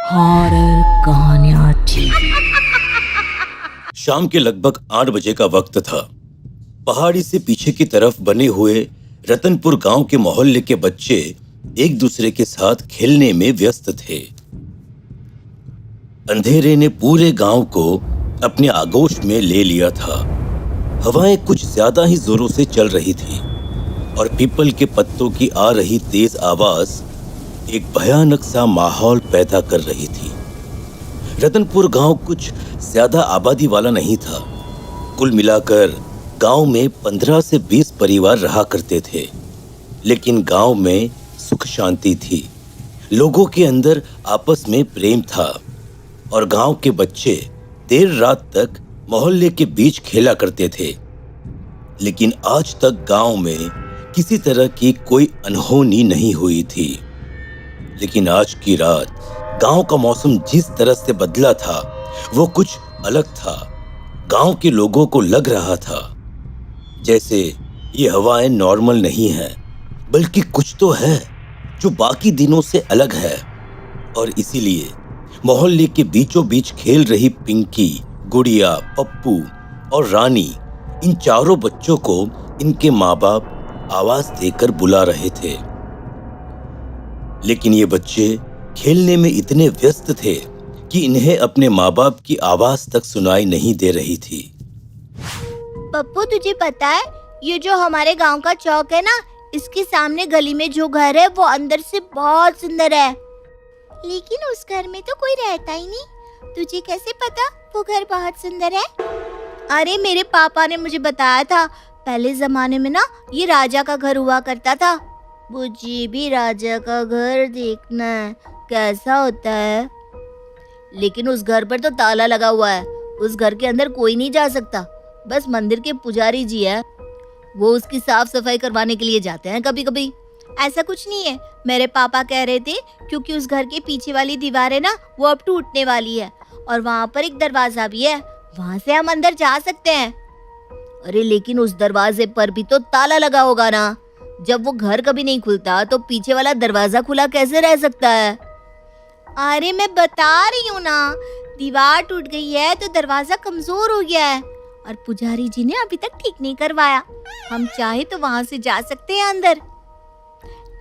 Horror कहानियां TV. शाम के लगभग 8 बजे का वक्त था। पहाड़ी से पीछे की तरफ बने हुए रतनपुर गांव के मोहल्ले के बच्चे एक दूसरे के साथ खेलने में व्यस्त थे। अंधेरे ने पूरे गांव को अपने आगोश में ले लिया था। हवाएं कुछ ज्यादा ही जोरों से चल रही थी और पीपल के पत्तों की आ रही तेज आवाज एक भयानक सा माहौल पैदा कर रही थी। रतनपुर गांव कुछ ज्यादा आबादी वाला नहीं था। कुल मिलाकर गांव में 15 से 20 परिवार रहा करते थे, लेकिन गांव में सुख शांति थी। लोगों के अंदर आपस में प्रेम था और गांव के बच्चे देर रात तक मोहल्ले के बीच खेला करते थे। लेकिन आज तक गांव में किसी तरह की कोई अनहोनी नहीं हुई थी। लेकिन आज की रात गांव का मौसम जिस तरह से बदला था वो कुछ अलग था। गांव के लोगों को लग रहा था जैसे ये हवाएं नॉर्मल नहीं है, बल्कि कुछ तो है जो बाकी दिनों से अलग है। और इसीलिए मोहल्ले के बीचों बीच खेल रही पिंकी, गुड़िया, पप्पू और रानी, इन चारों बच्चों को इनके माँ बाप आवाज देकर बुला रहे थे। लेकिन ये बच्चे खेलने में इतने व्यस्त थे कि इन्हें अपने माँ बाप की आवाज तक सुनाई नहीं दे रही थी। पप्पू, तुझे पता है ये जो हमारे गांव का चौक है ना, इसके सामने गली में जो घर है वो अंदर से बहुत सुंदर है, लेकिन उस घर में तो कोई रहता ही नहीं। तुझे कैसे पता वो घर बहुत सुंदर है? अरे मेरे पापा ने मुझे बताया था। पहले जमाने में ना ये राजा का घर हुआ करता था। मुझे भी राजा का घर देखना है, कैसा होता है। लेकिन उस घर पर तो ताला लगा हुआ है। उस घर के अंदर कोई नहीं जा सकता, बस मंदिर के पुजारी जी है, वो उसकी साफ सफाई करवाने के लिए जाते हैं कभी कभी। ऐसा कुछ नहीं है, मेरे पापा कह रहे थे, क्योंकि उस घर के पीछे वाली दीवार है ना, वो अब टूटने वाली है और वहाँ पर एक दरवाजा भी है, वहाँ से हम अंदर जा सकते हैं। अरे लेकिन उस दरवाजे पर भी तो ताला लगा होगा ना। जब वो घर कभी नहीं खुलता तो पीछे वाला दरवाजा खुला कैसे रह सकता है? अरे मैं बता रही हूँ ना, दीवार टूट गई है तो दरवाजा कमजोर हो गया है और पुजारी जी ने अभी तक ठीक नहीं करवाया। हम चाहे तो वहाँ से जा सकते हैं अंदर।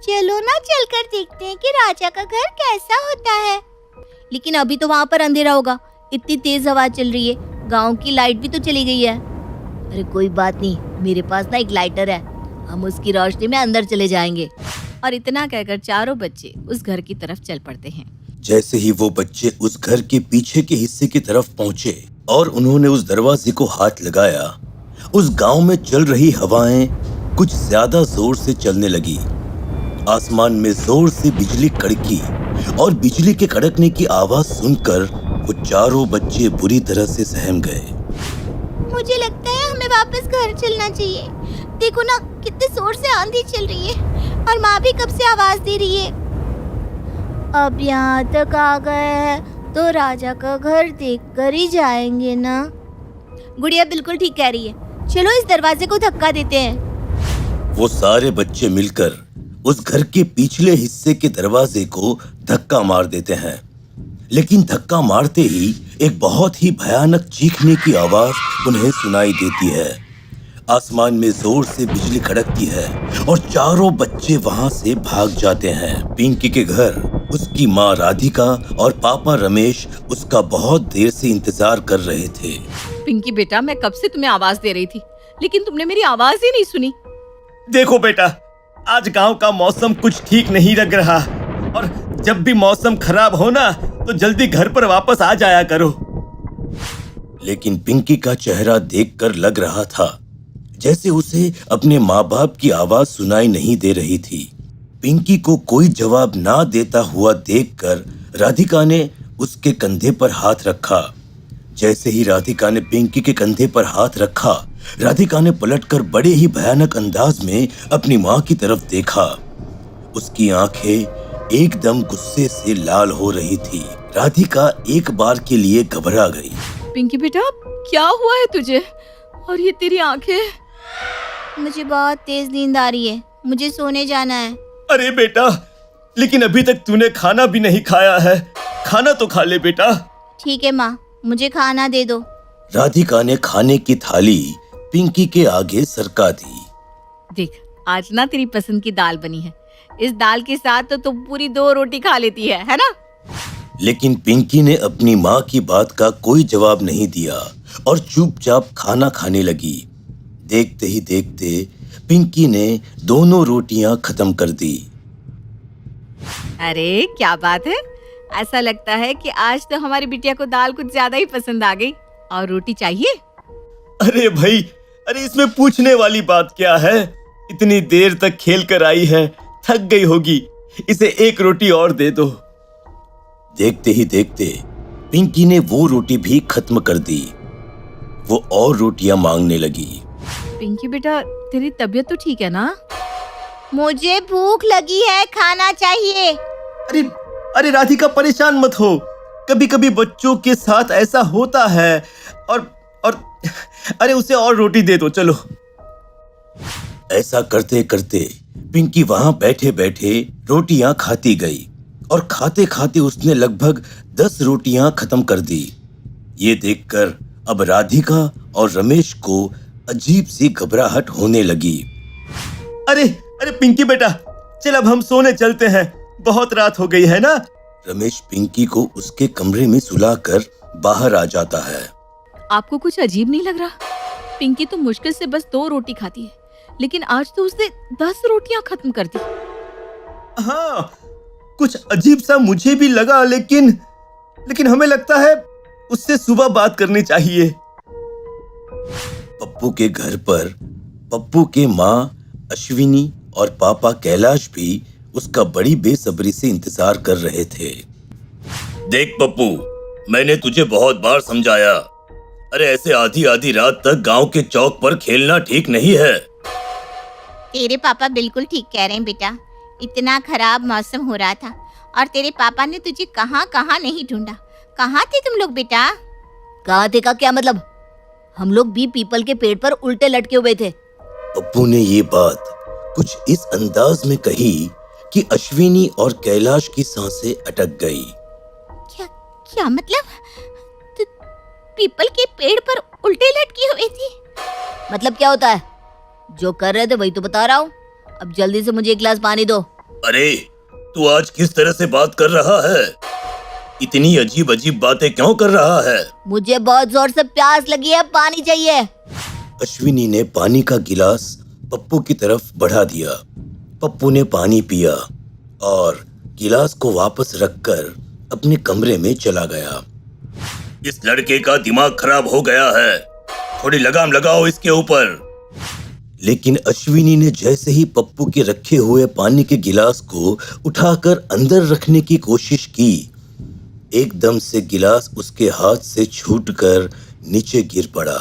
चलो ना, चलकर देखते हैं कि राजा का घर कैसा होता है। लेकिन अभी तो वहाँ पर अंधेरा होगा, इतनी तेज हवा चल रही है, गाँव की लाइट भी तो चली गई है। अरे कोई बात नहीं, मेरे पास ना एक लाइटर है, हम उसकी रोशनी में अंदर चले जाएंगे। और इतना कहकर चारों बच्चे उस घर की तरफ चल पड़ते हैं। जैसे ही वो बच्चे उस घर के पीछे के हिस्से की तरफ पहुंचे और उन्होंने उस दरवाजे को हाथ लगाया, उस गांव में चल रही हवाएं कुछ ज्यादा जोर से चलने लगी। आसमान में जोर से बिजली कड़की और बिजली के कड़कने की आवाज सुनकर वो चारों बच्चे बुरी तरह से सहम गए। मुझे लगता है हमें वापस घर चलना चाहिए। देखो ना, कितने जोर से आंधी चल रही है और माँ भी कब से आवाज दे रही है। अब यहाँ तक आ गए हैं तो राजा का घर देखकर ही जाएंगे ना। गुड़िया बिल्कुल ठीक कह रही है, चलो इस दरवाजे को धक्का देते हैं। वो सारे बच्चे मिलकर उस घर के पिछले हिस्से के दरवाजे को धक्का मार देते हैं। लेकिन धक्का मारते ही एक बहुत ही भयानक चीखने की आवाज उन्हें सुनाई देती है। आसमान में जोर से बिजली कड़कती है और चारों बच्चे वहां से भाग जाते हैं। पिंकी के घर उसकी माँ राधिका और पापा रमेश उसका बहुत देर से इंतजार कर रहे थे। पिंकी बेटा, मैं कब से तुम्हें आवाज दे रही थी, लेकिन तुमने मेरी आवाज ही नहीं सुनी। देखो बेटा, आज गांव का मौसम कुछ ठीक नहीं लग रहा और जब भी मौसम खराब हो ना तो जल्दी घर पर वापस आ जाया करो। लेकिन पिंकी का चेहरा देखकर लग रहा था जैसे उसे अपने माँ बाप की आवाज सुनाई नहीं दे रही थी। पिंकी को कोई जवाब ना देता हुआ देखकर राधिका ने उसके कंधे पर हाथ रखा। जैसे ही राधिका ने पिंकी के कंधे पर हाथ रखा, राधिका ने पलटकर बड़े ही भयानक अंदाज में अपनी माँ की तरफ देखा। उसकी आंखें एकदम गुस्से से लाल हो रही थी। राधिका एक बार के लिए घबरा गई। पिंकी बेटा, क्या हुआ है तुझे? और ये तेरी आंखें? मुझे बहुत तेज नींद आ रही है, मुझे सोने जाना है। अरे बेटा, लेकिन अभी तक तूने खाना भी नहीं खाया है, खाना तो खा ले बेटा। ठीक है माँ, मुझे खाना दे दो। राधिका ने खाने की थाली पिंकी के आगे सरका दी। देख, आज ना तेरी पसंद की दाल बनी है। इस दाल के साथ तो तुम पूरी 2 रोटी खा लेती है ना? लेकिन पिंकी ने अपनी माँ की बात का कोई जवाब नहीं दिया और चुपचाप खाना खाने लगी। देखते ही देखते पिंकी ने दोनों रोटियां खत्म कर दी। अरे क्या बात है, ऐसा लगता है कि आज तो हमारी बिटिया को दाल कुछ ज्यादा ही पसंद आ गई। और रोटी चाहिए? अरे भाई, अरे इसमें पूछने वाली बात क्या है? इतनी देर तक खेल कर आई है, थक गई होगी, इसे 1 रोटी और दे दो। देखते ही देखते पिंकी ने वो रोटी भी खत्म कर दी। वो और रोटियां मांगने लगी। पिंकी बेटा, तेरी तबीयत तो ठीक है ना? मुझे भूख लगी है, खाना चाहिए। अरे अरे राधिका, परेशान मत हो। कभी कभी बच्चों के साथ ऐसा होता है। और अरे उसे और रोटी दे दो, चलो। ऐसा करते करते पिंकी वहां बैठे बैठे रोटियां खाती गई और खाते खाते उसने लगभग 10 रोटियां खत्म कर दी। ये देखकर अब राधिका और रमेश को अजीब सी घबराहट होने लगी। अरे अरे पिंकी बेटा, चल अब हम सोने चलते हैं, बहुत रात हो गई है ना। रमेश पिंकी को उसके कमरे में सुलाकर बाहर आ जाता है। आपको कुछ अजीब नहीं लग रहा? पिंकी तो मुश्किल से बस 2 रोटी खाती है, लेकिन आज तो उसने 10 रोटियां खत्म कर दी। हाँ, कुछ अजीब सा मुझे भी लगा, लेकिन हमें लगता है उससे सुबह बात करनी चाहिए। पप्पू के घर पर पप्पू के माँ अश्विनी और पापा कैलाश भी उसका बड़ी बेसब्री से इंतजार कर रहे थे। देख पप्पू, मैंने तुझे बहुत बार समझाया, अरे ऐसे आधी आधी रात तक गांव के चौक पर खेलना ठीक नहीं है। तेरे पापा बिल्कुल ठीक कह रहे हैं बेटा। इतना खराब मौसम हो रहा था और तेरे पापा ने तुझे कहाँ कहाँ नहीं ढूंढा। कहाँ थे तुम लोग बेटा? कहाँ थे का क्या मतलब? हम लोग भी पीपल के पेड़ पर उल्टे लटके हुए थे। पप्पू ने ये बात कुछ इस अंदाज में कही कि अश्विनी और कैलाश की सांसें अटक गई। क्या मतलब? तो पीपल के पेड़ पर उल्टे लटकी हुई थी? मतलब क्या होता है? जो कर रहे थे वही तो बता रहा हूँ। अब जल्दी से मुझे 1 गिलास पानी दो। अरे तू आज किस तरह से बात कर रहा है? इतनी अजीब अजीब बातें क्यों कर रहा है? मुझे बहुत जोर से प्यास लगी है, पानी चाहिए। अश्विनी ने पानी का गिलास पप्पू की तरफ बढ़ा दिया। पप्पू ने पानी पिया और गिलास को वापस रखकर अपने कमरे में चला गया। इस लड़के का दिमाग खराब हो गया है, थोड़ी लगाम लगाओ इसके ऊपर। लेकिन अश्विनी ने जैसे ही पप्पू के रखे हुए पानी के गिलास को उठाकर अंदर रखने की कोशिश की, एकदम से गिलास उसके हाथ से छूटकर नीचे गिर पड़ा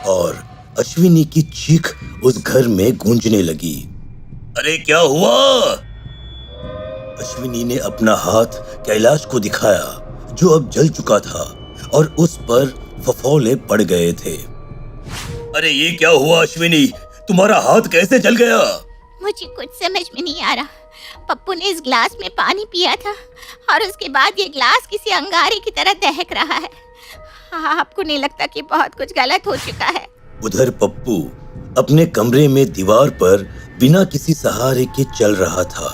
और अश्विनी की चीख उस घर में गूंजने लगी। अरे क्या हुआ? अश्विनी ने अपना हाथ कैलाश को दिखाया जो अब जल चुका था और उस पर फफोले पड़ गए थे। अरे ये क्या हुआ अश्विनी, तुम्हारा हाथ कैसे जल गया? मुझे कुछ समझ में नहीं आ रहा। पप्पू ने इस ग्लास में पानी पिया था और उसके बाद ये ग्लास किसी अंगारे की तरह दहक रहा है। आपको नहीं लगता कि बहुत कुछ गलत हो चुका है? उधर पप्पू अपने कमरे में दीवार पर बिना किसी सहारे के चल रहा था।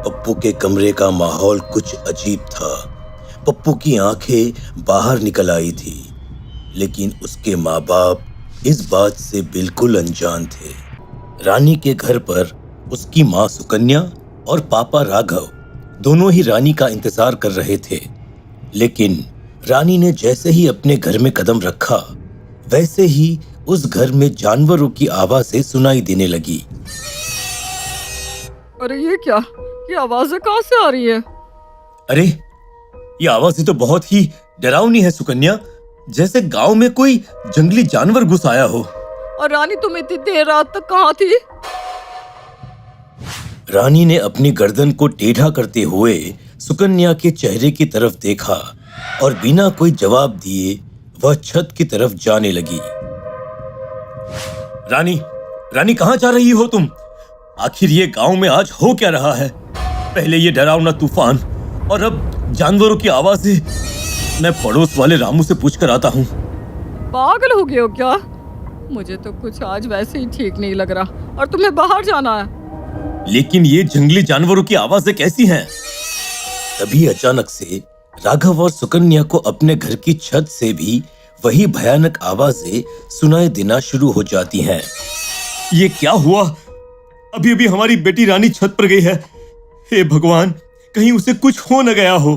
पप्पू के कमरे का माहौल कुछ अजीब था। पप्पू की आंखें बाहर निकल आई थी, लेकिन उसके माँ बाप इस बात से बिल्कुल अनजान थे। रानी के घर पर उसकी माँ सुकन्या और पापा राघव दोनों ही रानी का इंतजार कर रहे थे। लेकिन रानी ने जैसे ही अपने घर में कदम रखा, वैसे ही उस घर में जानवरों की आवाजें सुनाई देने लगी। अरे ये क्या? ये आवाजें कहाँ से आ रही है? अरे ये आवाज़ें तो बहुत ही डरावनी है सुकन्या, जैसे गांव में कोई जंगली जानवर घुस आया हो। और रानी, तुम इतनी देर रात तक कहाँ थी? रानी ने अपनी गर्दन को टेढ़ा करते हुए सुकन्या के चेहरे की तरफ देखा और बिना कोई जवाब दिए वह छत की तरफ जाने लगी। रानी कहाँ जा रही हो तुम? आखिर ये गांव में आज हो क्या रहा है? पहले ये डरावना तूफान और अब जानवरों की आवाजें। मैं पड़ोस वाले रामू से पूछकर आता हूँ। पागल हो गए हो क्या? मुझे तो कुछ आज वैसे ही ठीक नहीं लग रहा और तुम्हें बाहर जाना है। लेकिन ये जंगली जानवरों की आवाजें कैसी हैं? तभी अचानक से राघव और सुकन्या को अपने घर की छत से भी वही भयानक आवाजें सुनाई देना शुरू हो जाती हैं। ये क्या हुआ? अभी अभी हमारी बेटी रानी छत पर गई है। हे भगवान, कहीं उसे कुछ हो न गया हो।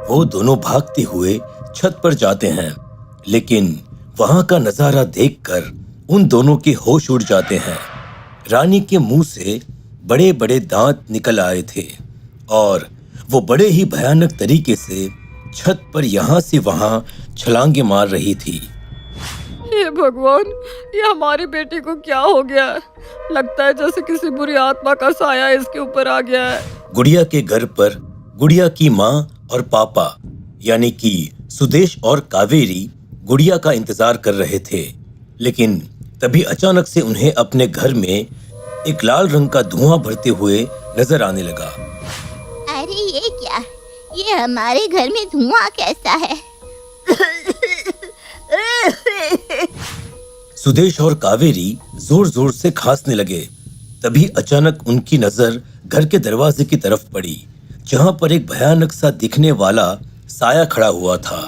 वो दोनों भागते हुए छत पर जाते हैं, लेकिन वहां का नजारा देखकर उन दोनों के होश उड़ जाते हैं। रानी के मुंह से बड़े बड़े दांत निकल आए थे और वो बड़े ही भयानक तरीके से छत पर यहाँ से वहां छलांगे मार रही थी। हे भगवान, ये हमारी बेटी को क्या हो गया है? लगता है जैसे किसी बुरी आत्मा का साया इसके ऊपर आ गया है। गुड़िया के घर पर गुड़िया की माँ और पापा यानी कि सुदेश और कावेरी गुड़िया का इंतजार कर रहे थे, लेकिन तभी अचानक से उन्हें अपने घर में एक लाल रंग का धुआं भरते हुए नजर आने लगा। अरे ये क्या? ये हमारे घर में धुआं कैसा है? सुदेश और कावेरी जोर जोर से खांसने लगे। तभी अचानक उनकी नजर घर के दरवाजे की तरफ पड़ी, जहां पर एक भयानक सा दिखने वाला साया खड़ा हुआ था।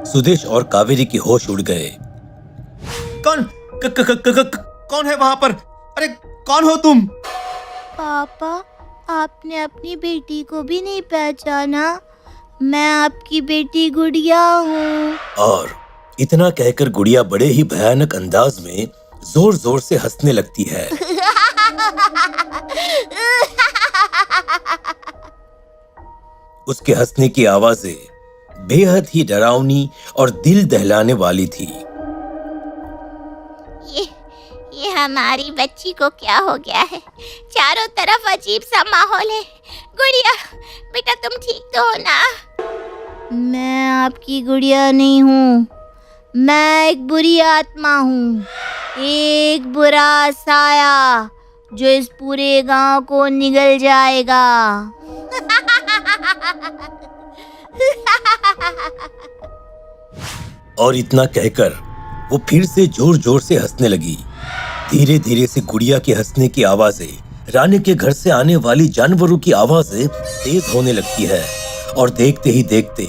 सुदेश और कावेरी के होश उड़ गए। कौन है वहां पर? अरे कौन हो तुम? पापा, आपने अपनी बेटी को भी नहीं पहचाना? मैं आपकी बेटी गुड़िया हूँ। और इतना कहकर गुड़िया बड़े ही भयानक अंदाज में जोर जोर से हंसने लगती है। उसके हंसने की आवाजें बेहद ही डरावनी और दिल दहलाने वाली थी। ये हमारी बच्ची को क्या हो गया है? चारों तरफ अजीब सा माहौल है। गुड़िया, बेटा तुम ठीक तो हो ना? मैं आपकी गुड़िया नहीं हूँ, मैं एक बुरी आत्मा हूँ, एक बुरा साया जो इस पूरे गांव को निगल जाएगा। और इतना कहकर वो फिर से जोर जोर से हंसने लगी। धीरे धीरे से गुड़िया के हंसने की आवाजें रानी के घर से आने वाली जानवरों की आवाजें तेज होने लगती है और देखते ही देखते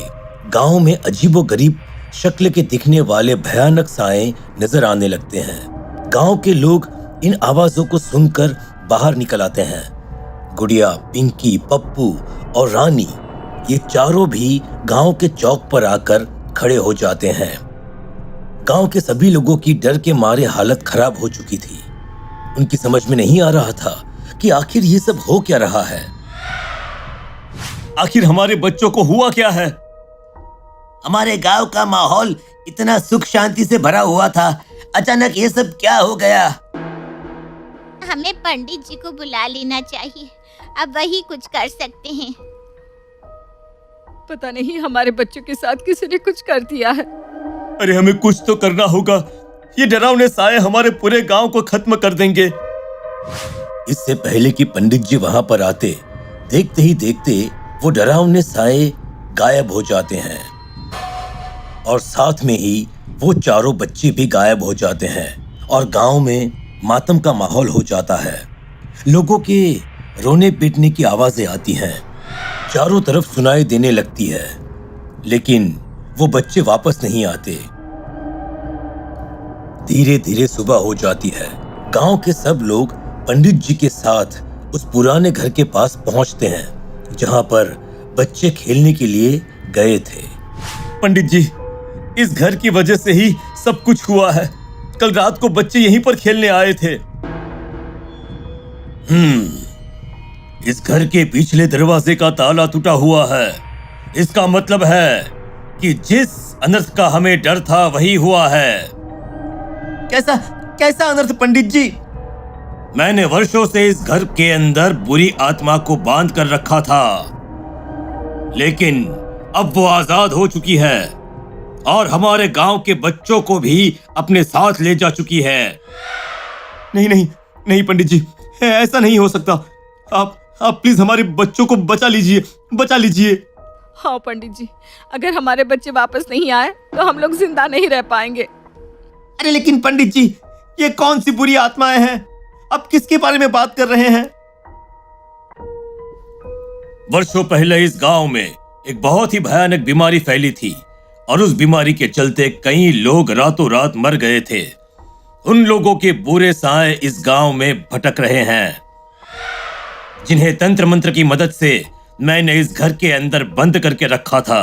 गांव में अजीबोगरीब शक्ल के दिखने वाले भयानक साए नजर आने लगते हैं। गांव के लोग इन आवाजों को सुनकर बाहर निकल आते हैं। गुड़िया, पिंकी, पप्पू और रानी ये चारों भी गांव के चौक पर आकर खड़े हो जाते हैं। गांव के सभी लोगों की डर के मारे हालत खराब हो चुकी थी। उनकी समझ में नहीं आ रहा था कि आखिर ये सब हो क्या रहा है। आखिर हमारे बच्चों को हुआ क्या है? हमारे गांव का माहौल इतना सुख शांति से भरा हुआ था, अचानक ये सब क्या हो गया? हमें पंडित जी को बुला लेना चाहिए, अब वही कुछ कर सकते हैं। पता नहीं हमारे बच्चों के साथ किसी ने कुछ कर दिया है। अरे हमें कुछ तो करना होगा। ये डरावने साए हमारे पूरे गांव को खत्म कर देंगे। इससे पहले कि पंडित जी वहां पर आते, देखते ही देखते वो डरावने साए गायब हो जाते हैं और साथ में ही वो चारों बच्चे भी गायब हो जाते हैं और गांव में मातम का माहौल हो जाता है। लोगों के रोने पीटने की आवाजें आती हैं, चारों तरफ सुनाई देने लगती है, लेकिन वो बच्चे वापस नहीं आते। धीरे धीरे सुबह हो जाती है। गांव के सब लोग पंडित जी के साथ उस पुराने घर के पास पहुंचते हैं जहां पर बच्चे खेलने के लिए गए थे। पंडित जी, इस घर की वजह से ही सब कुछ हुआ है। कल रात को बच्चे यहीं पर खेलने आए थे। इस घर के पिछले दरवाजे का ताला टूटा हुआ है। इसका मतलब है कि जिस अनर्थ का हमें डर था वही हुआ है। कैसा अनर्थ पंडित जी? मैंने वर्षों से इस घर के अंदर बुरी आत्मा को बांध कर रखा था, लेकिन अब वो आजाद हो चुकी है और हमारे गांव के बच्चों को भी अपने साथ ले जा चुकी है। नहीं पंडित जी, ऐसा नहीं हो सकता। आप प्लीज हमारे बच्चों को बचा लीजिए। हाँ पंडित जी, अगर हमारे बच्चे वापस नहीं आए तो हम लोग जिंदा नहीं रह पाएंगे। अरे लेकिन पंडित जी, ये कौन सी बुरी आत्माएं हैं? आप किसके बारे में बात कर रहे हैं? वर्षों पहले इस गांव में एक बहुत ही भयानक बीमारी फैली थी और उस बीमारी के चलते कई लोग रातों रात मर गए थे। उन लोगों के बुरे साए इस गांव में भटक रहे हैं, जिन्हें तंत्र मंत्र की मदद से मैंने इस घर के अंदर बंद करके रखा था।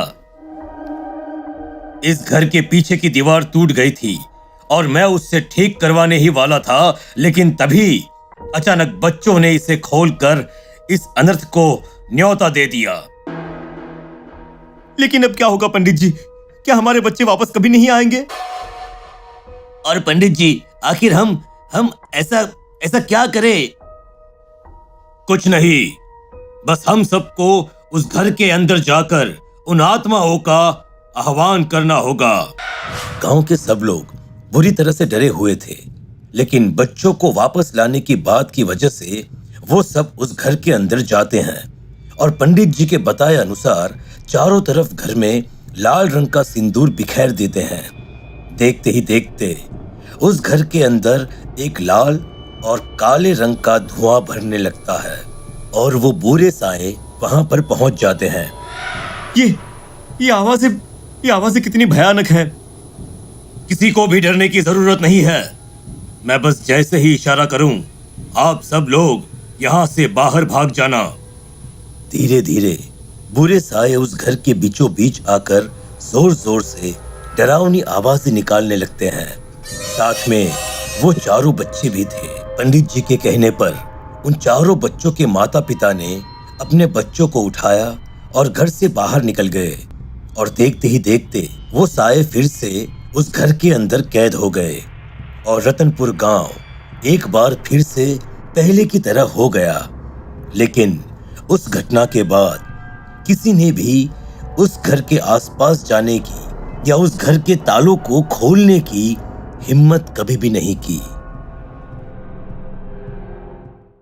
इस घर के पीछे की दीवार टूट गई थी और मैं उससे ठीक करवाने ही वाला था, लेकिन तभी अचानक बच्चों ने इसे खोलकर इस अनर्थ को न्योता दे दिया। लेकिन अब क्या होगा पंडित जी? क्या हमारे बच्चे वापस कभी नहीं आएंगे? और पंडित जी, आखिर हम ऐसा क्या करें? कुछ नहीं, बस हम सबको उस घर के अंदर जाकर उन आत्माओं का आह्वान करना होगा। गांव के सब लोग बुरी तरह से डरे हुए थे, लेकिन बच्चों को वापस लाने की बात की वजह से वो सब उस घर के अंदर जाते हैं और पंडित जी के बताए अनुसार चारों तरफ घर में लाल रंग का सिंदूर बिखेर देते हैं। देखते ही देखते उस घर के अंदर एक लाल और काले रंग का धुआं भरने लगता है और वो बुरे साए वहां पर पहुंच जाते हैं। ये आवाजें कितनी भयानक हैं। किसी को भी डरने की जरूरत नहीं है। मैं बस जैसे ही इशारा करूं, आप सब लोग यहां से बाहर भाग जाना। धीरे धीरे बुरे साए उस घर के बीचों बीच आकर जोर जोर से डरावनी आवाजें निकालने लगते हैं। साथ में वो चारों बच्चे भी थे। पंडित जी के कहने पर उन चारों बच्चों के माता पिता ने अपने बच्चों को उठाया और घर से बाहर निकल गए और देखते ही देखते वो साए फिर से उस घर के अंदर कैद हो गए और रतनपुर गांव एक बार फिर से पहले की तरह हो गया। लेकिन उस घटना के बाद किसी ने भी उस घर के आसपास जाने की या उस घर के तालों को खोलने की हिम्मत कभी भी नहीं की।